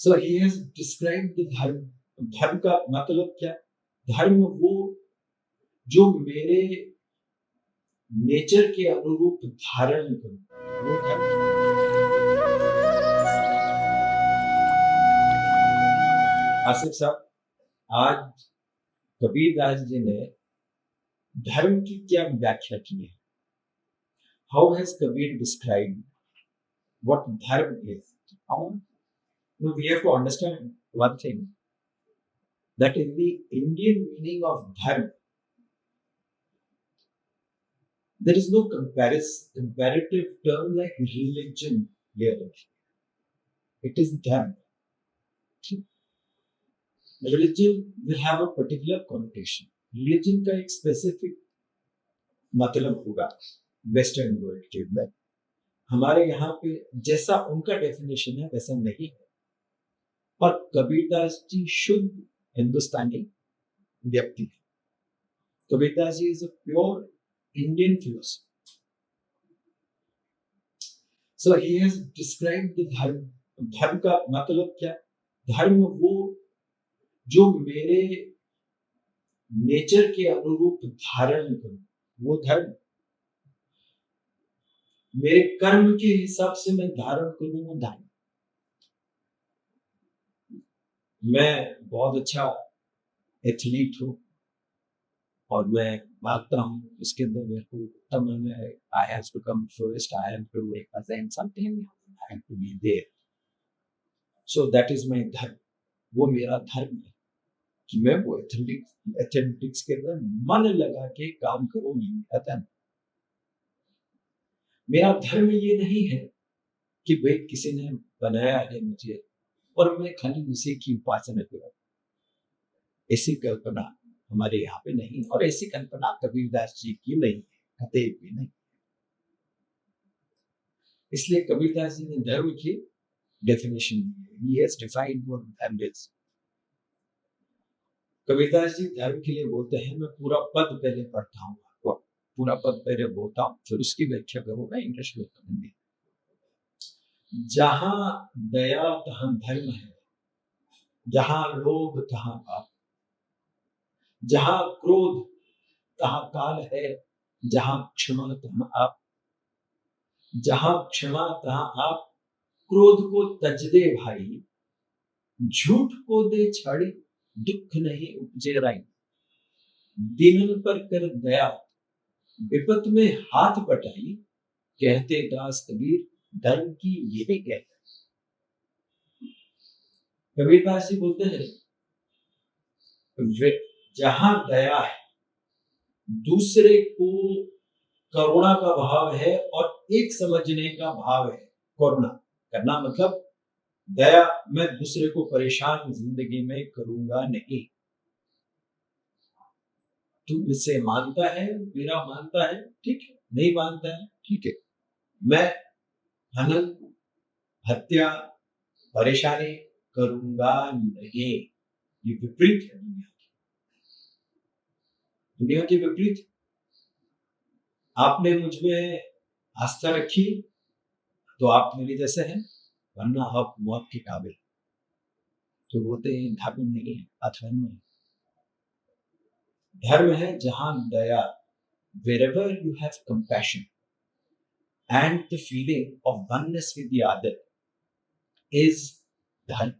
So he has described the धर्म. धर्म का मतलब क्या? धर्म वो जो मेरे नेचर के अनुरूप धारण करूं, वो धर्म. आसिफ साहब, आज कबीरदास जी ने धर्म की क्या व्याख्या की है? How has Kabir described what dharma is? No, we have to understand one thing, that in the Indian meaning of dharma, there is no comparative term like religion here. It is dharma. Religion will have a particular connotation. Religion का एक specific मतलब होगा western world के अंदर. हमारे यहाँ पे जैसा उनका डेफिनेशन है वैसा नहीं है. और कबीरदास जी शुद्ध हिंदुस्तानी व्यक्ति है. Kabirdas ji is a pure Indian philosopher. So he has described the dharma. धर्म का मतलब क्या? धर्म वो जो मेरे नेचर के अनुरूप धारण करूं, वो धर्म. मेरे कर्म के हिसाब से मैं धारण करूं, वो धर्म. मैं बहुत अच्छा एथलीट हूं और मैं भागता हूं, इसके अंदर मेरे को उत्तम है. I have to come first, I have to represent something, I have to be there. So that is my dharma. वो मेरा धर्म है कि मैं वो एथलेटिक्स के अंदर मन लगा के काम करूं. मेरा धर्म. मेरा धर्म ये नहीं है कि भाई किसी ने बनाया है मुझे और मैं खाली उसी की उपासना करूं. ऐसी कल्पना हमारे यहाँ पे नहीं, और ऐसी कल्पना कबीरदास जी की नहीं है, कतई भी नहीं. इसलिए कबीरदास जी ने धर्म की डेफिनेशन दी है. He has defined what धर्म is. कबीरदास जी धर्म के लिए बोलते हैं, मैं पूरा पद पहले पढ़ता हूँ, पूरा पद पहले बोलता हूँ, फिर उसकी व्याख्या करूंगा इंग्लिश में, हिंदी. जहां दया तहां धर्म है, जहां लोभ तहां पाप, जहां क्रोध तहां काल है, जहां क्षमा तहां आप, जहां क्षमा तहां आप. क्रोध को तज दे भाई, झूठ को दे छाड़ी, दुख नहीं उपजे राई. दीनन पर कर दया, विपत में हाथ बटाई, कहते दास कबीर धर्म की यही कहता. कबीरदास जी बोलते हैं, जहां दया है, दूसरे को करुणा का भाव है और एक समझने का भाव है. करुणा करना मतलब दया, मैं दूसरे को परेशान जिंदगी में करूंगा नहीं. तू इसे मानता है, मेरा मानता है, ठीक है. नहीं मानता है, ठीक है. मैं हनन, हत्या, परेशानी करूंगा नहीं. ये विपरीत है दुनिया की विपरीत. आपने मुझ में आस्था रखी तो आप मेरे जैसे हैं, वरना आप मौत के काबिल. तो बोलते हैं धर्म नहीं है, अधर्म है. धर्म है जहां दया, wherever you have compassion and the feeling of oneness with the other is धर्म.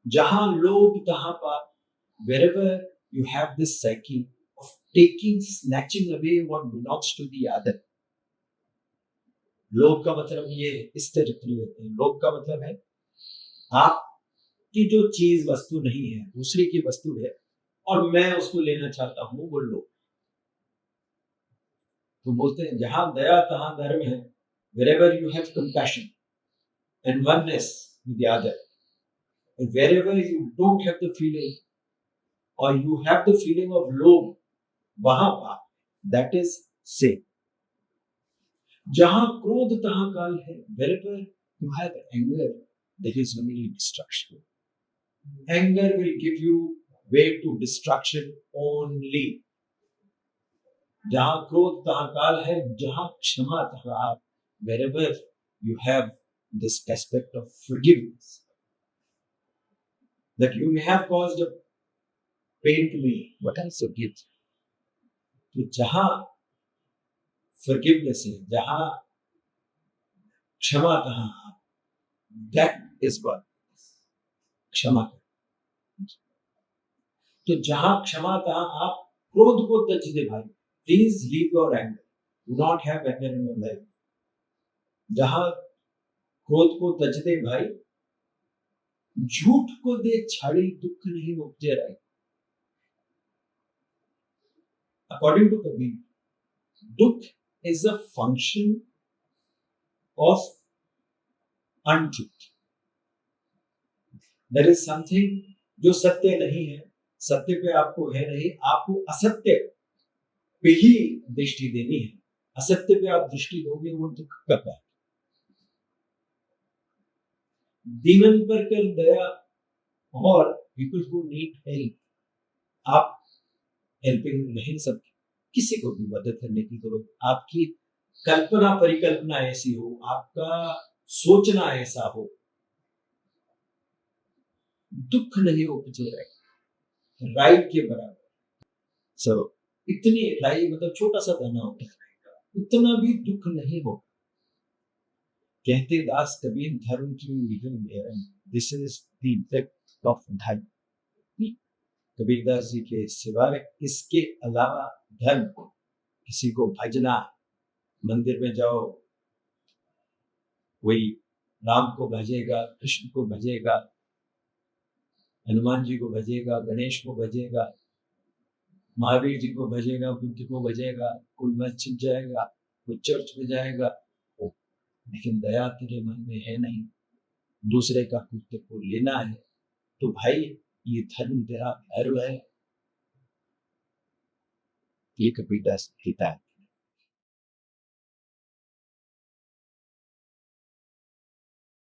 जहां लोभ तहां पाप, wherever you have this psyche of taking, snatching away what belongs to the other. लोभ का मतलब ये इस तरह होते हैं. लोभ का मतलब है आपकी जो चीज वस्तु नहीं है, दूसरे की वस्तु है और मैं उसको लेना चाहता हूं, वो लोभ. तो बोलते हैं जहां दया तहां धर्म है, wherever you have compassion and oneness with the other, and wherever you don't have the feeling or you have the feeling of love, वहां पाप, that is sin. जहां क्रोध तहां काल है, wherever you have anger, there is only destruction. Anger will give you way to destruction only. जहां क्रोध तहां काल है, जहां क्षमा तहां आप, wherever you have this aspect of forgiveness, that you may have caused a pain to me, but I forgive. तो जहां forgiveness है, जहां क्षमा, तहां आप, that is God. क्षमा कर। तो जहां क्षमा तहां आप, क्रोध को त्यज दे भाई, please leave your anger, do not have anger in your life. जहां क्रोध को त्यज दे भाई, झूठ को दे छाड़ी, दुख नहीं उपजे रहे। According to Kabir, दुख is a function of untruth. There is something जो सत्य नहीं है, सत्य पे आपको है नहीं, आपको असत्य पे ही दृष्टि देनी है। असत्य पे आप दृष्टि दोगे, वो दुख का है। दीनन पर कर दया, और पीपल हु नीड हेल्प, आप हेल्पिंग नहीं सकते। किसी को भी मदद करने की जरूरत, आपकी कल्पना परिकल्पना ऐसी हो, आपका सोचना ऐसा हो, दुख नहीं उपजे रहे, राई के बराबर। सो इतनी राई मतलब छोटा सा दाना होता है, उतना भी दुख नहीं होता। कहते दास कबीर, धर्म की निगम, this is the effect of dharma. Kabirdas जी के सिवाय इसके अलावा धर्म, किसी को भजना, मंदिर में जाओ, वही राम को भजेगा, कृष्ण को भजेगा, हनुमान जी को भजेगा, गणेश को भजेगा, महावीर जी को भजेगा, बुद्ध को भजेगा, कोई मस्जिद जाएगा, कोई चर्च में जाएगा, लेकिन दया तेरे मन में है नहीं, दूसरे का कुत्ते को लेना है, तो भाई ये धर्म तेरा धर्म है। ये कबीरदास कहता है।